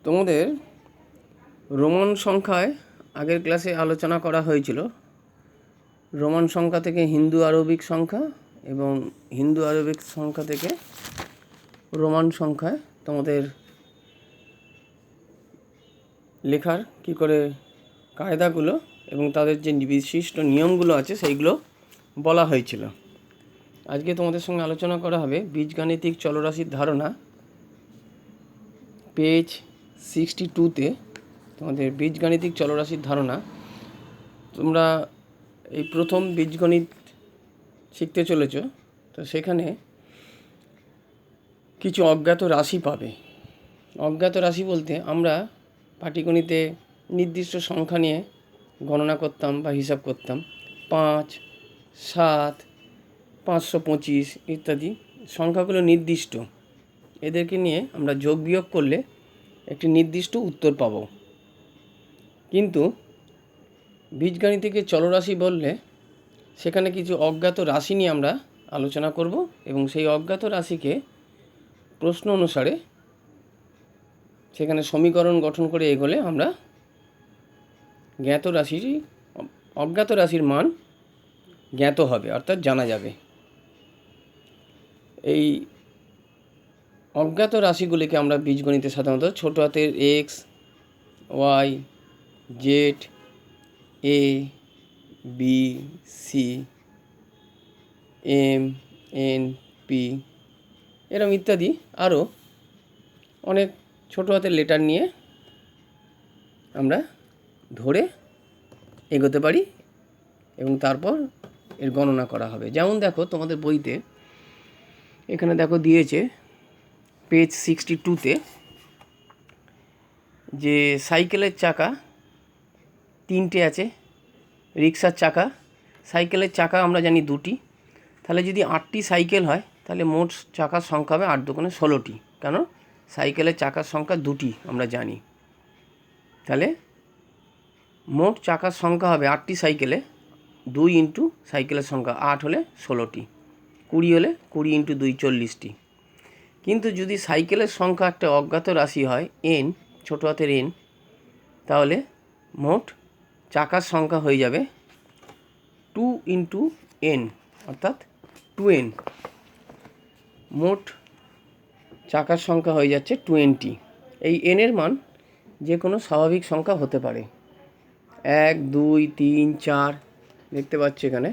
তোমাদের রোমান সংখ্যায় আগের ক্লাসে আলোচনা করা হয়েছিল রোমান সংখ্যা থেকে হিন্দু আরবিক সংখ্যা এবং হিন্দু আরবিক সংখ্যা থেকে রোমান সংখ্যায় তোমাদের লেখার কী করে কায়দাগুলো এবং তাদের যে বিশিষ্ট নিয়মগুলো আছে সেইগুলো বলা হয়েছিল। আজকে তোমাদের সঙ্গে আলোচনা করা হবে বীজগাণিতিক চলরাশির ধারণা, পেজ 62তে তোমাদের বীজগাণিতিক চলরাশির ধারণা। তোমরা এই প্রথম বীজগণিত শিখতে চলেছ, তো সেখানে কিছু অজ্ঞাত রাশি পাবে। অজ্ঞাত রাশি বলতে আমরা পাটিগণিতে নির্দিষ্ট সংখ্যা নিয়ে গণনা করতাম বা হিসাব করতাম, 5, 7, 525 ইত্যাদি সংখ্যাগুলো নির্দিষ্ট। এদেরকে নিয়ে আমরা যোগ বিয়োগ করলে একটি নির্দিষ্ট উত্তর পাব। কিন্তু বীজগাণিতিকে চলরাশি বললে সেখানে কিছু অজ্ঞাত রাশি নিয়ে আমরা আলোচনা করব এবং সেই অজ্ঞাত রাশিকে প্রশ্ন অনুসারে সেখানে সমীকরণ গঠন করে এগোলে আমরা অজ্ঞাত রাশির মান জ্ঞাত হবে, অর্থাৎ জানা যাবে। এই অজ্ঞাত রাশিগুলিকে আমরা বীজগণিতে সাধারণত ছোটো হাতের X, Y, Z, A, B, C, M, N, P এরকম ইত্যাদি আরও অনেক ছোটো হাতের লেটার নিয়ে আমরা ধরে এগোতে পারি এবং তারপর এর গণনা করা হবে। যেমন দেখো তোমাদের বইতে এখানে দেখো দিয়েছে পেজ 62তে যে সাইকেলের চাকা 3টে আছে, রিক্সার চাকা, সাইকেলের চাকা আমরা জানি 2টি। তাহলে যদি 8টি সাইকেল হয় তাহলে মোট চাকার সংখ্যা হবে 8 দুগুণে 16টি, কেন সাইকেলের চাকার সংখ্যা 2টি আমরা জানি। তাহলে মোট চাকার সংখ্যা হবে 8টি সাইকেলে 2 ইন্টু সাইকেলের সংখ্যা 8 হলে 16টি, 20 হলে 20 ইন্টু 2 40টি। কিন্তু যদি সাইকেলের সংখ্যা একটা অজ্ঞাত রাশি হয় এন, ছোটো হাতের এন, তাহলে মোট চাকার সংখ্যা হয়ে যাবে 2 ইন্টু এন, অর্থাৎ 2n। মোট চাকার সংখ্যা হয়ে যাচ্ছে 20। এই এনের মান যে কোনো স্বাভাবিক সংখ্যা হতে পারে, 1, 2, 3, 4 দেখতে পাচ্ছ এখানে।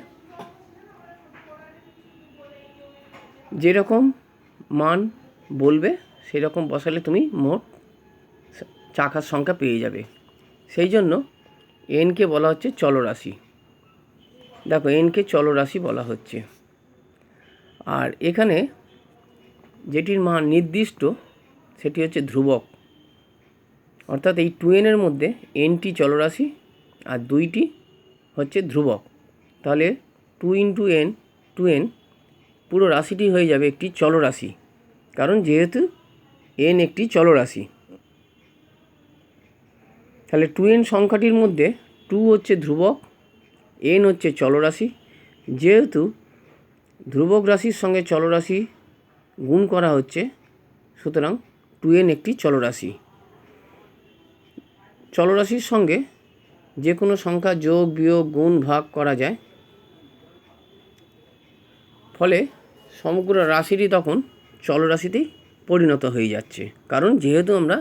যেরকম মান বলবে সেই রকম বসালে তুমি মোট চাকার সংখ্যা পেয়ে যাবে। সেই জন্য এনকে বলা হচ্ছে চলরাশি। দেখো এনকে চলরাশি বলা হচ্ছে। আর এখানে যেটির মান নির্দিষ্ট সেটি হচ্ছে ধ্রুবক, অর্থাৎ এই 2n-এর মধ্যে nটি চলরাশি আর 2টি হচ্ছে ধ্রুবক। তাহলে 2 ইন্টু n, 2n পুরো রাশিটি হয়ে যাবে একটি চলরাশি, কারণ যেহেতু n একটি চলরাশি। তাহলে 2n সংখ্যাটির মধ্যে 2 হচ্ছে ধ্রুবক, n হচ্ছে চলরাশি। যেহেতু ধ্রুবক রাশির সঙ্গে চলরাশি গুণ করা হচ্ছে, সুতরাং 2n একটি চলরাশি। চলরাশির সঙ্গে যে কোনো সংখ্যা যোগ বিয়োগ গুণ ভাগ করা যায়, ফলে সমগ্র রাশিটি তখন চলরাশিতেই পরিণত হয়ে যাচ্ছে, কারণ যেহেতু আমরা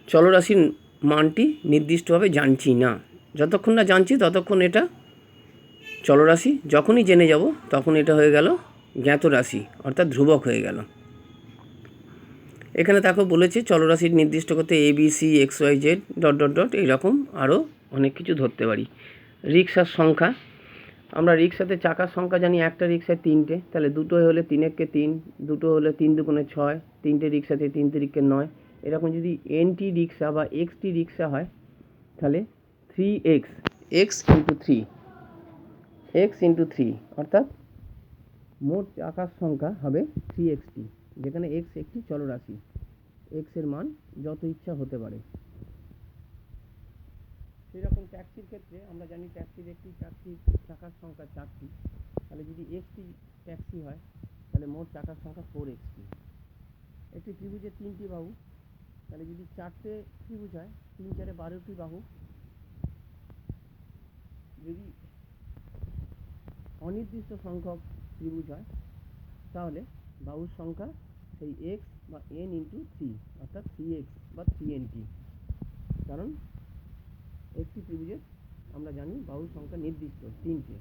চলরাশির মানটি নির্দিষ্টভাবে জানছি না। যতক্ষণ না জানছি ততক্ষণ এটা চলরাশি, যখনই জেনে যাব তখন এটা হয়ে গেল জ্ঞাত রাশি, অর্থাৎ ধ্রুবক হয়ে গেল। এখানে দেখো বলেছে চলরাশির নির্দিষ্ট করতে A B C X Y Z dot dot dot এইরকম আরও অনেক কিছু ধরতে পারি। রিক্সার সংখ্যা, আমরা রিক্সাতে চাকার সংখ্যা জানি, একটা রিক্সায় 3টে, তাহলে 2 হলে 3 একে 3, 2 হলে 3 দুগুণে 6, 3টে রিক্সাতে 3 তিরিকে 9। এরকম যদি এনটি রিক্সা বা এক্সটি রিক্সা হয় তাহলে 3x, এক্স ইন্টু 3 অর্থাৎ মোট চাকার সংখ্যা হবে 3xt, যেখানে x একটি চলরাশি, x এর মান যত ইচ্ছা হতে পারে। সেই রকম ট্যাক্সির ক্ষেত্রে আমরা জানি ট্যাক্সির চাকার সংখ্যা 4টি, তাহলে যদি একটি ট্যাক্সি হয় তাহলে মোট চাকার সংখ্যা 4xt। একটি ত্রিভুজের 3টি বাহু, তাহলে যদি 4টে ত্রিভুজ হয়, 3 4 12টি বাহু। যদি অনির্দিষ্ট সংখ্যক ত্রিভুজ হয় তাহলে বাহুর সংখ্যা সেই এক্স বা এন ইন্টু থ্রি, অর্থাৎ 3x বা 3nt। কারণ একটি ত্রিভুজের আমরা জানি বাহুর সংখ্যা নির্দিষ্ট 3টে।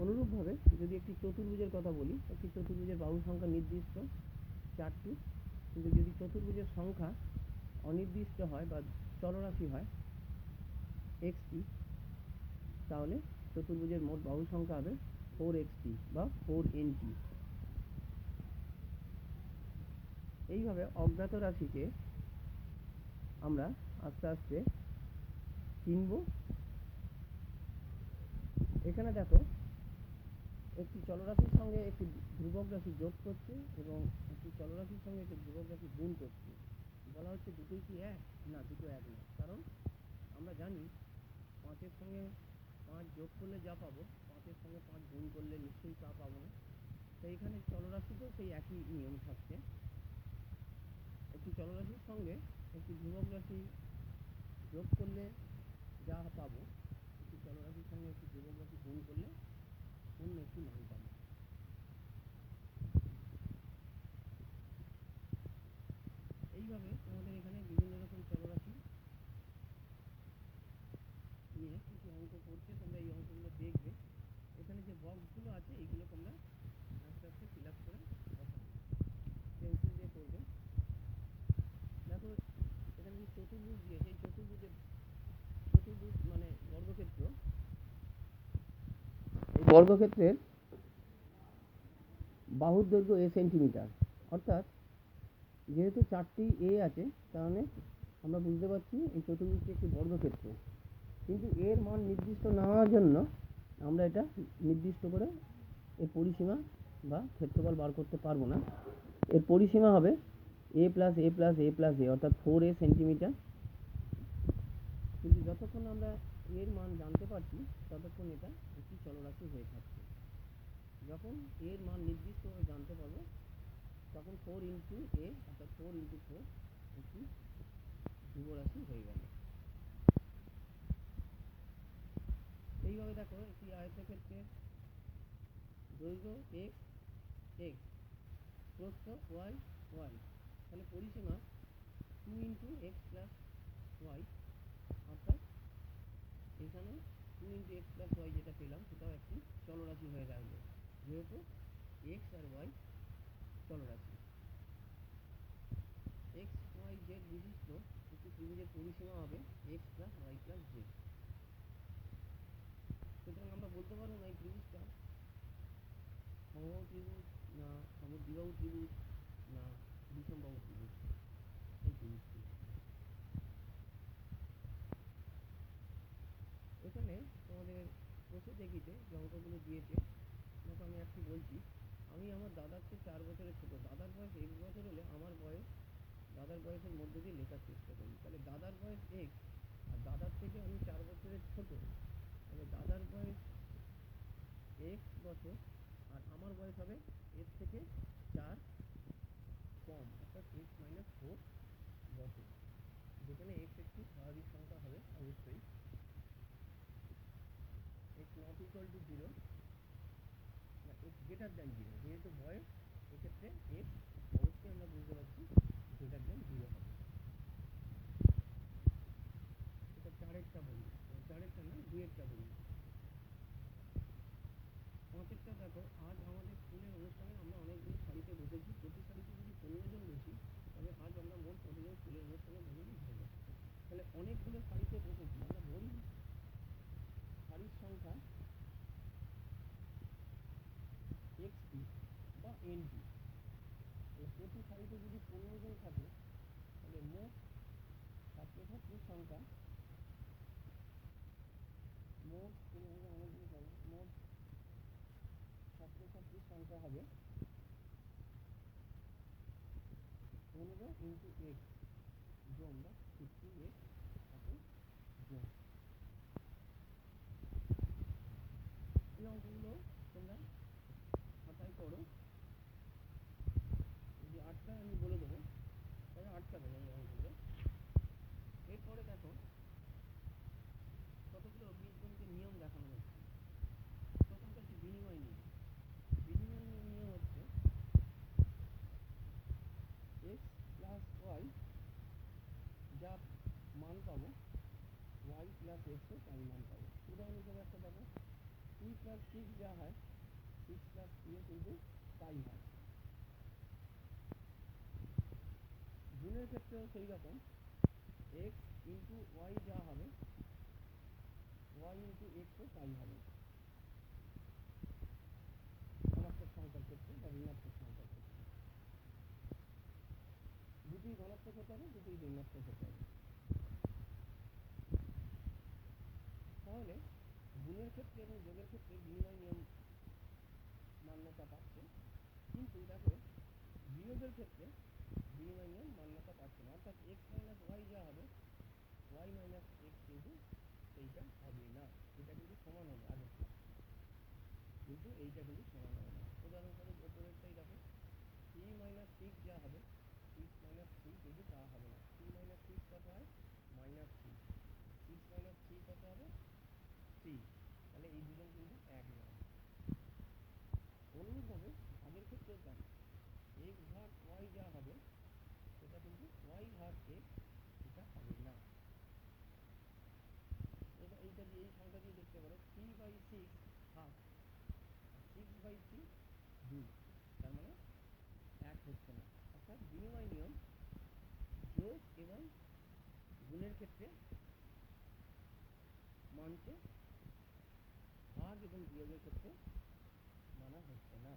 অনুরূপভাবে যদি একটি চতুর্ভুজের কথা বলি, একটি চতুর্ভুজের বাহুর সংখ্যা নির্দিষ্ট 4টি, কিন্তু যদি চতুর্ভুজের সংখ্যা অনির্দিষ্ট হয় বা চলরাশি হয় xt, তাহলে চতুর্ভুজের মোট বাহুর সংখ্যা হবে 4xt বা 4nt। এইভাবে অজ্ঞাত রাশিকে আমরা আস্তে আস্তে চিনব। এখানে দেখো, একটি চলরাশির সঙ্গে একটি ধ্রুবক রাশি যোগ করছে এবং একটি চলরাশির সঙ্গে একটি ধ্রুবক রাশি গুণ করছে। বলা হচ্ছে দুটোই কি এক? না, দুটো এক না। কারণ আমরা জানি 5-এর সঙ্গে 5 যোগ করলে যা পাবো, 5-এর সঙ্গে 5 গুণ করলে নিশ্চয়ই তা পাবো না। তো এইখানে চলরাশিতেও সেই একই নিয়ম থাকছে। একটি চলরাশির সঙ্গে একটি ধ্রুবক রাশি যোগ করলে যা পাবো, একটি চলরাশির সঙ্গে একটি ধ্রুবক রাশি গুণ করলে অন্য একটি মান পাবো। এইভাবে তোমাদের এখানে বিভিন্ন রকম চলরাশি নিয়ে কিছু অঙ্ক করছে, তোমরা এই অঙ্কগুলো দেখবে। এখানে যে বক্সগুলো আছে এইগুলো তোমরা আস্তে আস্তে ফিল আপ করে বসাবে, পেন্সিল দিয়ে করবে। দেখো, এখানে যে চতুর্ভুজ দিয়েছে, এই চতুর্ভুজ মানে বর্গক্ষেত্র। এই বর্গক্ষেত্রের বাহুর দৈর্ঘ্য a সেন্টিমিটার। অর্থাৎ যেহেতু 4টি এ আছে, তাহলে আমরা বুঝতে পারছি এই চতুর্ভুজটি একটি বর্গক্ষেত্র। কিন্তু এর মান নির্দিষ্ট না হওয়ার জন্য আমরা এটা নির্দিষ্ট করে এর পরিসীমা বা ক্ষেত্রফল বার করতে পারবো না। এর পরিসীমা হবে a plus a plus a plus a, অর্থাৎ 4a সেন্টিমিটার। কিন্তু যতক্ষণ আমরা এর মান জানতে পারছি ততক্ষণ এটা একটি চলরাশি হয়ে থাকছে। যখন এর মান নির্দিষ্টভাবে জানতে পারবো তখন 4 ইন্টু a, অর্থাৎ 4 ইন্টু 4 একটি ধ্রুবরাশি হয়ে গেল। এইভাবে দেখো, একটি আয়তক্ষেত্রের দৈর্ঘ্য x x, প্রস্থ y y, তাহলে পরিসীমা 2 ইন্টু এক্স প্লাস ওয়াই, অর্থাৎ এখানে 2 ইন্টু এক্স প্লাস ওয়াই যেটা পেলাম সেটাও একটি চলরাশি হয়ে গেল, যেহেতু এক্স আর ওয়াই চলরাশি। এক্স ওয়াই জেড বিশিষ্ট একটি ত্রিভুজের পরিসীমা হবে X plus Y plus Z. সুতরাং আমরা বলতে পারবো না এই ত্রিভুজটা সমবাহু ত্রিভুজ না সমদ্বিবাহু ত্রিভুজ না বিষমবাহু ত্রিভুজ। এই ত্রিভুজটি এখানে তোমাদের বসে দেখিতে যে অঙ্কগুলো দিয়েছে, দেখো আমি একটু বলছি। আমি আমার দাদার চেয়ে 4 বছরের ছোটো। দাদার বয়স x বছর হলে আমার বয়স দাদার বয়সের মধ্যে দিয়ে লেখার চেষ্টা করি। তাহলে দাদার বয়স x আর দাদার থেকে আমি 4 বছরের ছোটো, তাহলে দাদার বয়স x বছর আর আমার বয়স হবে এর থেকে 4 কম, অর্থাৎ x মাইনাস 4 বছর। যেখানে x একটি স্বাভাবিক সংখ্যা হবে অবশ্যই। x নট ইকুয়াল টু 0 বা x গ্রেটার দ্যান 0, যেহেতু বয়স এক্ষেত্রে x অবশ্যই আমরা বুঝতে পারছি গ্রেটার দ্যান 0 হবে। এটা 4-এরটা বলি, 4-এরটা না 2-এরটা বলি। 5-এরটা দেখো, আজ আমাদের স্কুলের অনুষ্ঠানে আমরা অনেকগুলো সারিতে বসেছি। প্রতি সারিতে যদি 15 জন বসি তবে আজ আমরা মোট কতজন স্কুলের অনুষ্ঠানে বসেছি ধরবো। তাহলে অনেকগুলো সারিতে বসেছি, আমরা ধরি সারির সংখ্যা xt বা nt। প্রতি সারিতে যদি 15 জন থাকে তাহলে মোট ছাত্রছাত্রীর সংখ্যা মোট ছাত্রছাত্রীর সংখ্যা হবে 15 ইন্টু এক্স জন বা 15x জন। এই অঙ্কগুলো তোমরা খাতায় করো। যদি 8টায় আমি বলে দেবো হবে না এই অঙ্কগুলো। এরপরে দেখো কতগুলো বীজগণিতের নিয়ম দেখানো হচ্ছে। প্রথমটা হচ্ছে বিনিময় নিয়ম। বিনিময় নিয়ম হচ্ছে এক্স প্লাস ওয়াই যা মান পাবো ওয়াই প্লাস এক্সও তাই মান পাবো। উদাহরণ হিসেবে একটা দেখো, 3 প্লাস 6 যা হয় 6 প্লাস 3 কিন্তু তাই হয়। গুণের ক্ষেত্রেও সেই রকম, এক্স ইন্টু ওয়াই যা হবে ওয়াই ইন্টু এক্সও তাই হবে ধনাত্মক সংখ্যার ক্ষেত্রে বা ঋণাত্মক সংখ্যার ক্ষেত্রে। দুটি ধনাত্মক হতে হবে, দুটি ঋণাত্মক হতে হবে। তাহলে গুণের ক্ষেত্রে এবং যোগের ক্ষেত্রে বিনিময় নিয়ম মান্যতা পাচ্ছে, কিন্তু দেখো বিয়োগের ক্ষেত্রে বিনিময় নিয়ম মান্যতা পাচ্ছে না। অর্থাৎ এক্স মাইনাস ওয়াই যা হবে ওয়াই মাইনাস এক্স কিন্তু এইটা হবে না, এটা কিন্তু সমান হবে আগের থেকে, কিন্তু এইটা কিন্তু সমান হবে না। উদাহরণস্বরূপ ওপরেরটাই দেখো, 3 মাইনাস 6 যা হবে 6 মাইনাস 3 কিন্তু তা হবে না। 3 মাইনাস 6 কত হয়? মাইনাস 3। 6 মাইনাস 3 কত হবে? 3। তাহলে এই দুজন কিন্তু এক নয়। অনুরূপভাবে ভাগের ক্ষেত্রেও তাই, এক্স ভাগ ওয়াই যা হবে সেটা কিন্তু ওয়াই ভাগ এক্স এটা হবে না। এটা এইটা দিয়ে এই সংখ্যা দিয়ে দেখতে পারো, 3/6 হাফ, 6/3 2, তার মানে এক হচ্ছে না। অর্থাৎ বিনিময় নিয়ম যোগ এবং গুণের ক্ষেত্রে মানছে, ভাগ এবং বিয়োগের ক্ষেত্রে মানা হচ্ছে না।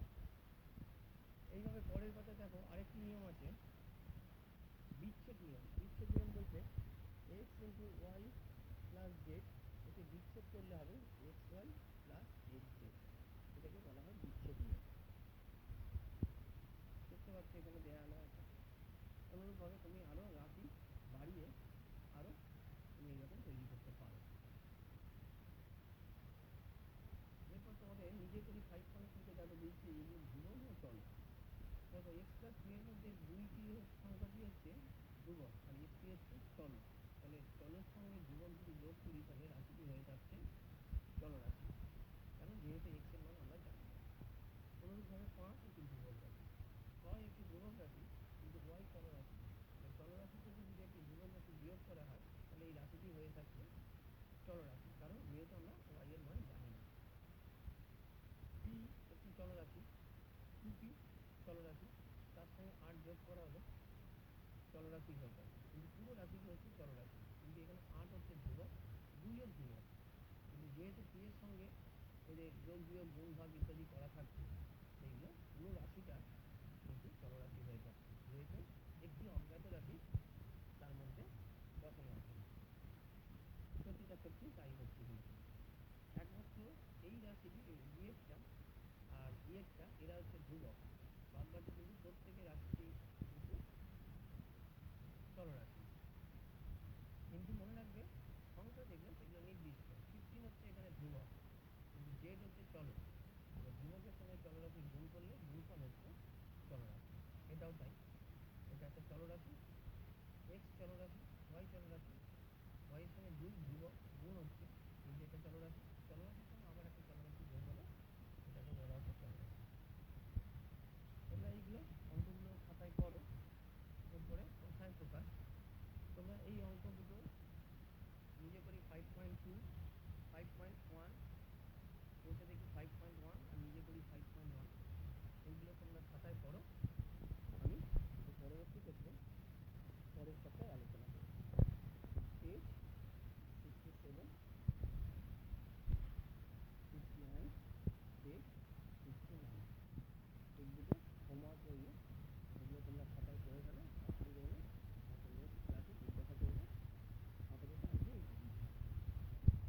এইভাবে পরের কথা দেখো, আরেকটি নিয়ম আছে বিচ্ছেদ নিয়ম। বিচ্ছেদ নিয়ম বলতে X into Y plus Z, একে বিচ্ছেদ করলে হবে X Y plus X Z, এটাকে বলা হয় বিচ্ছেদ নিয়ম। দেখতে পাচ্ছ এখানে দেওয়া আছে। অনুরূপভাবে তুমি আরও রাশি বাড়িয়ে আরও তুমি এইরকম তৈরি করতে পারো। এরপর তোমাদের নিজে করি 5.2 দেখো দিয়েছি এই যে ধ্রুবক ও চল। দেখো এক্স প্লাস 3 এর মধ্যে দুইটি সংখ্যাটি হচ্ছে ধ্রুবক আর একটি হচ্ছে চল। তাহলে চলের সঙ্গে ধ্রুবক যদি যোগ করি তাহলে রাশিটি হয়ে যাচ্ছে চলরাশি, কারণ যেহেতু এক্স এর মান আমরা জানি না। অনুরূপভাবে 5 একটি ধ্রুবক রাশি, 6 একটি ধ্রুবক রাশি কিন্তু ওয়াই চলরাশি। চলরাশি থেকে যদি একটি ধ্রুবক রাশি বিয়োগ করা হয় তাহলে এই রাশিটি হয়ে থাকছে চলরাশি, কারণ যেহেতু আমরা ওয়াই এর মান জানি না। পি একটি চলরাশি, 2p চলরাশি, তার সঙ্গে 8 যোগ করা হলে চলরাশি হয়ে যায়, কিন্তু পুরো রাশিটি হচ্ছে চলরাশি। কিন্তু এখানে 8 হচ্ছে ধ্রুবক, 2ও ধ্রুবক, কিন্তু যেহেতু p এর সঙ্গে এদের যোগ বিয়োগ গুণ ভাগ ইত্যাদি করা থাকছে সেইগুলো পুরো রাশিটা কিন্তু চলরাশি হয়ে যাচ্ছে, যেহেতু একটি অজ্ঞাত রাশি তার মধ্যে বসানো আছে। প্রতিটা ক্ষেত্রেই তাই হচ্ছে, কিন্তু একমাত্র এই রাশিটি বিএফটা আর ইএফটা এরা হচ্ছে ধ্রুবক, বাদবাকি কিন্তু প্রত্যেকের রাশিটি কিন্তু চলরাশি। কিন্তু মনে রাখবে সংখ্যা যেগুলো সেগুলো নির্দিষ্ট। 15 হচ্ছে এখানে ধ্রুবক, কিন্তু জেড হচ্ছে চলক, ধ্রুবকের সঙ্গে চলরাশি গুণ করলে গুণফল হচ্ছে চলরাশি। এটাও তাই, এটা একটা চলরাশি, এক্স চলরাশি, ওয়াই চলরাশি, ওয়াইয়ের সঙ্গে 2 ধ্রুবক গুণ হচ্ছে, কিন্তু এটা চলরাশি, চলরাশির সঙ্গে আবার একটা চলরাশি যোগ হলে এটাকে বলা হচ্ছে